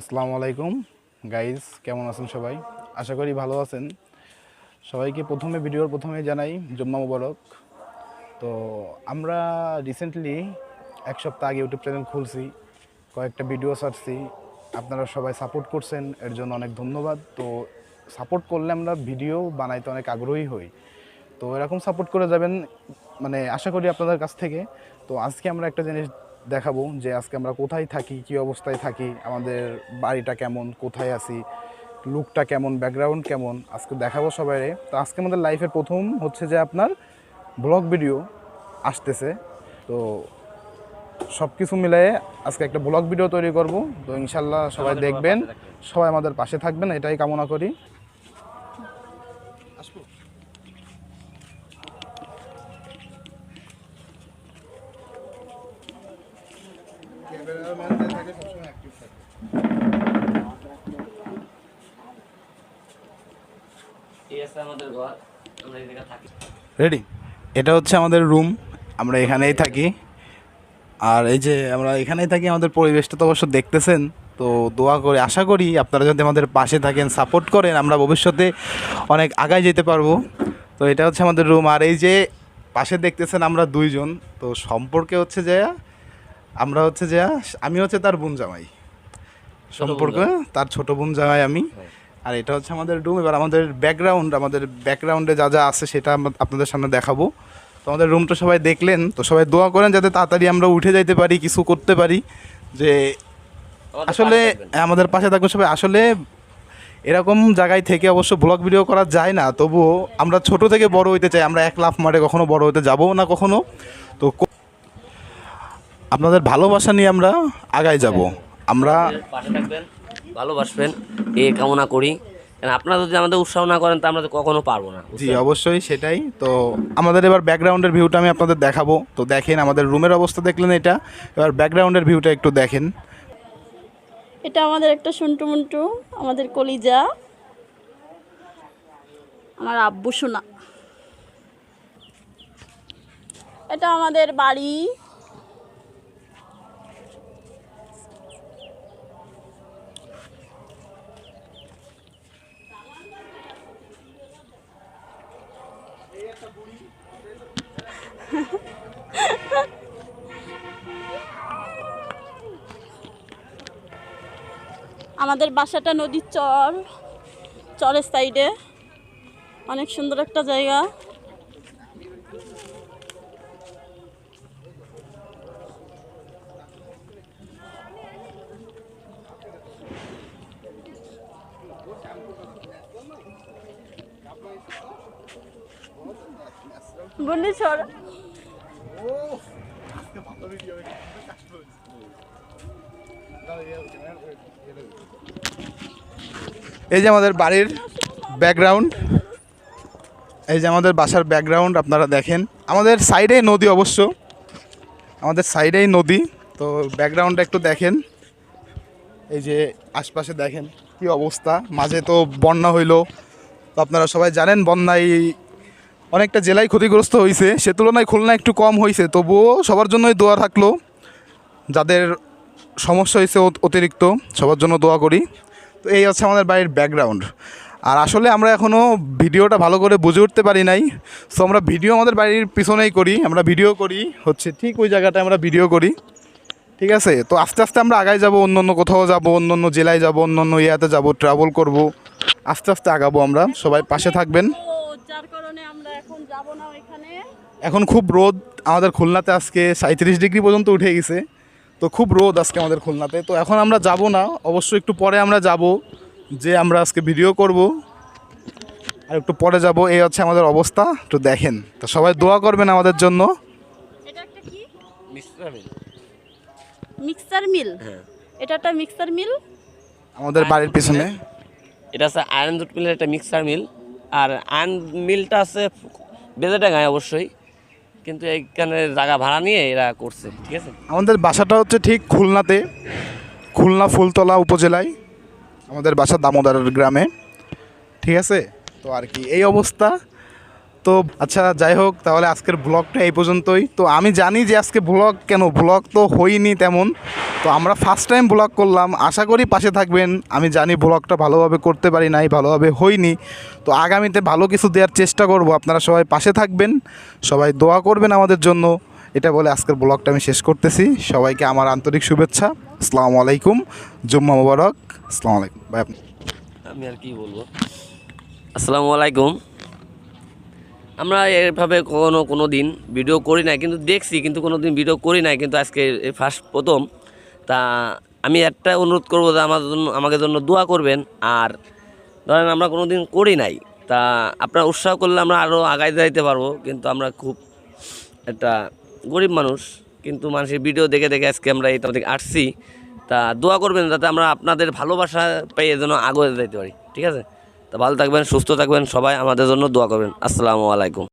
আসসালামু আলাইকুম গাইজ, কেমন আছেন সবাই? আশা করি ভালো আছেন। সবাইকে ভিডিওর প্রথমে জানাই জুম্মা মুবারক। তো আমরা রিসেন্টলি এক সপ্তাহ আগে ইউটিউব চ্যানেল খুলছি, কয়েকটা ভিডিও ছাড়ছি। আপনারা সবাই সাপোর্ট করছেন, এর জন্য অনেক ধন্যবাদ। তো সাপোর্ট করলে আমরা ভিডিও বানাইতে অনেক আগ্রহী হই। তো এরকম সাপোর্ট করে যাবেন, মানে আশা করি আপনাদের কাছ থেকে। তো আজকে আমরা একটা জিনিস দেখাবো যে আজকে আমরা কোথায় থাকি, কী অবস্থায় থাকি, আমাদের বাড়িটা কেমন, কোথায় আছি, লুকটা কেমন, ব্যাকগ্রাউন্ড কেমন, আজকে দেখাবো সবাইরে। তো আজকে আমাদের লাইফের প্রথম হচ্ছে যে আপনার ব্লগ ভিডিও আসতেছে। তো সব কিছু মিলিয়ে আজকে একটা ব্লগ ভিডিও তৈরি করব। তো ইনশাল্লাহ সবাই দেখবেন, সবাই আমাদের পাশে থাকবেন, এটাই কামনা করি। রেডি? এটা হচ্ছে আমাদের রুম, আমরা এখানেই থাকি। আর এই যে আমরা এখানেই থাকি, আমাদের পরিবেশটা তো অবশ্য দেখতেছেন। তো দোয়া করে আশা করি আপনারা যদি আমাদের পাশে থাকেন, সাপোর্ট করেন, আমরা ভবিষ্যতে অনেক আগায় যেতে পারবো। তো এটা হচ্ছে আমাদের রুম। আর এই যে পাশে দেখতেছেন আমরা দুইজন, তো সম্পর্কে হচ্ছে যে আমরা হচ্ছে যে আমি হচ্ছে তার বোন জামাই, সম্পর্কে তার ছোট বোন জামাই আমি। আর এটা হচ্ছে আমাদের রুম। এবার আমাদের ব্যাকগ্রাউন্ডে যা যা আছে সেটা আপনাদের সামনে দেখাবো। তো আমাদের রুমটা সবাই দেখলেন, তো সবাই দোয়া করেন যাতে তাড়াতাড়ি আমরা উঠে যাইতে পারি, কিছু করতে পারি। যে আসলে আমাদের পাশে থাকবে সবাই। আসলে এরকম জায়গায় থেকে অবশ্য ব্লগ ভিডিও করা যায় না, তবুও আমরা ছোট থেকে বড় হইতে চাই। আমরা এক লাফ মারে কখনো বড় হতে যাবো না কখনো। তো আপনাদের ভালোবাসা নিয়ে আমরা আগায় যাব। আমরা পাশে থাকবেন, ভালোবাসবেন, এই কামনা করি। আপনারা যদি আমাদের উৎসাহ না করেন তা আমরা তো কখনো পারবো না। জি অবশ্যই, সেটাই। তো আমাদের এবার ব্যাকগ্রাউন্ডের ভিউটা আমি আপনাদের দেখাবো। তো দেখেন, আমাদের রুমের অবস্থা দেখলেন এটা, এবার ব্যাকগ্রাউন্ডের ভিউটা একটু দেখেন। এটা আমাদের একটা সন্টু মন্টু, আমাদের কলিজা, আমার আব্বু সোনা। এটা আমাদের বাড়ি। আমাদের বাসাটা নদীর চরের সাইডে, অনেক সুন্দর একটা জায়গা। ঘূর্ণিঝড়। এই যে আমাদের বাড়ির ব্যাকগ্রাউন্ড, এই যে আমাদের বাসার ব্যাকগ্রাউন্ড আপনারা দেখেন। আমাদের সাইডেই নদী, অবশ্য আমাদের সাইডেই নদী। তো ব্যাকগ্রাউন্ডটা একটু দেখেন, এই যে আশপাশে দেখেন কি অবস্থা। মাঝে তো বন্যা হইলো, তো আপনারা সবাই জানেন বন্যায় অনেকটা জেলায় ক্ষতিগ্রস্ত হয়েছে। সে তুলনায় খুলনা একটু কম হয়েছে, তবুও সবার জন্যই দোয়া থাকলো। যাদের সমস্যা হয়েছে অতিরিক্ত, সবার জন্য দোয়া করি। তো এই হচ্ছে আমাদের বাড়ির ব্যাকগ্রাউন্ড। আর আসলে আমরা এখনও ভিডিওটা ভালো করে বুঝে উঠতে পারি নাই। সো আমরা ভিডিও আমাদের বাড়ির পিছনেই করি, আমরা ভিডিও করি হচ্ছে ঠিক ওই জায়গাটায় আমরা ভিডিও করি, ঠিক আছে? তো আস্তে আস্তে আমরা আগায় যাব, অন্য অন্য কোথাও যাব, অন্য অন্য জেলায় যাব, অন্য অন্য ইয়াতে যাব, ট্রাভেল করব। আস্তে আস্তে আগাবো আমরা, সবাই পাশে থাকবেন। যার কারণে আমরা এখন যাব না ওইখানে। এখন খুব রোদ আমাদের খুলনাতে, আজকে 37 ডিগ্রি পর্যন্ত উঠে গেছে। তো খুব রোদ আজকে আমাদের খুলনাতে। তো এখন আমরা যাব না, অবশ্যই একটু পরে আমরা যাব, যে আমরা আজকে ভিডিও করব আর একটু পরে যাব। এই হচ্ছে আমাদের অবস্থা, তো দেখেন। তো সবাই দোয়া করবেন আমাদের জন্য। এটা একটা কি মিক্সার মিল। মিক্সার মিল? এটা একটা মিক্সার মিল আমাদের বাড়ির পিছনে। এটা আছে আয়রন জুট মিলের একটা মিক্সার মিল। আর আয়রন মিলটা আছে বেজেডাঙ্গায় অবশ্যই, কিন্তু এইখানে জায়গা ভাড়া নিয়ে এরা করছে, ঠিক আছে। আমাদের বাসাটা হচ্ছে ঠিক খুলনাতে, খুলনা ফুলতলা উপজেলায় আমাদের বাসা, দামোদর গ্রামে, ঠিক আছে? তো আর কি এই অবস্থা। তো আচ্ছা যাই হোক, তাহলে আজকের ব্লগটা এই পর্যন্তই। তো আমি জানি যে আজকে ব্লগ তো হয়নি তেমন, তো আমরা ফার্স্ট টাইম ব্লগ করলাম, আশা করি পাশে থাকবেন। আমি জানি ব্লগটা ভালোভাবে করতে পারি নাই, ভালোভাবে হয়নি, তো আগামীতে ভালো কিছু দেওয়ার চেষ্টা করব। আপনারা সবাই পাশে থাকবেন, সবাই দোয়া করবেন আমাদের জন্য। এটা বলে আজকের ব্লগটা আমি শেষ করতেছি। সবাইকে আমার আন্তরিক শুভেচ্ছা। আসসালামু আলাইকুম, জুম্মা মুবারক। আসসালামু আলাইকুম ভাই। আমি আর কি বলবো, আসসালামু আলাইকুম। আমরা এভাবে কোনো দিন ভিডিও করি নাই, কিন্তু দেখছি, কিন্তু কোনো দিন ভিডিও করি নাই, কিন্তু আজকে ফার্স্ট প্রথম। তা আমি একটা অনুরোধ করবো যে আমাদের জন্য দোয়া করবেন। আর ধরেন আমরা কোনো দিন করি নাই, তা আপনারা উৎসাহ করলে আমরা আরও আগায় যাইতে পারবো। কিন্তু আমরা খুব একটা গরিব মানুষ, কিন্তু মানুষের ভিডিও দেখে দেখে আজকে আমরা এটা থেকে আসছি। তা দোয়া করবেন যাতে আমরা আপনাদের ভালোবাসা পেয়ে যেন আগে যাইতে পারি, ঠিক আছে? তা ভালো থাকবেন, সুস্থ থাকবেন, সবাই আমাদের জন্য দোয়া করবেন। আসসালামু আলাইকুম।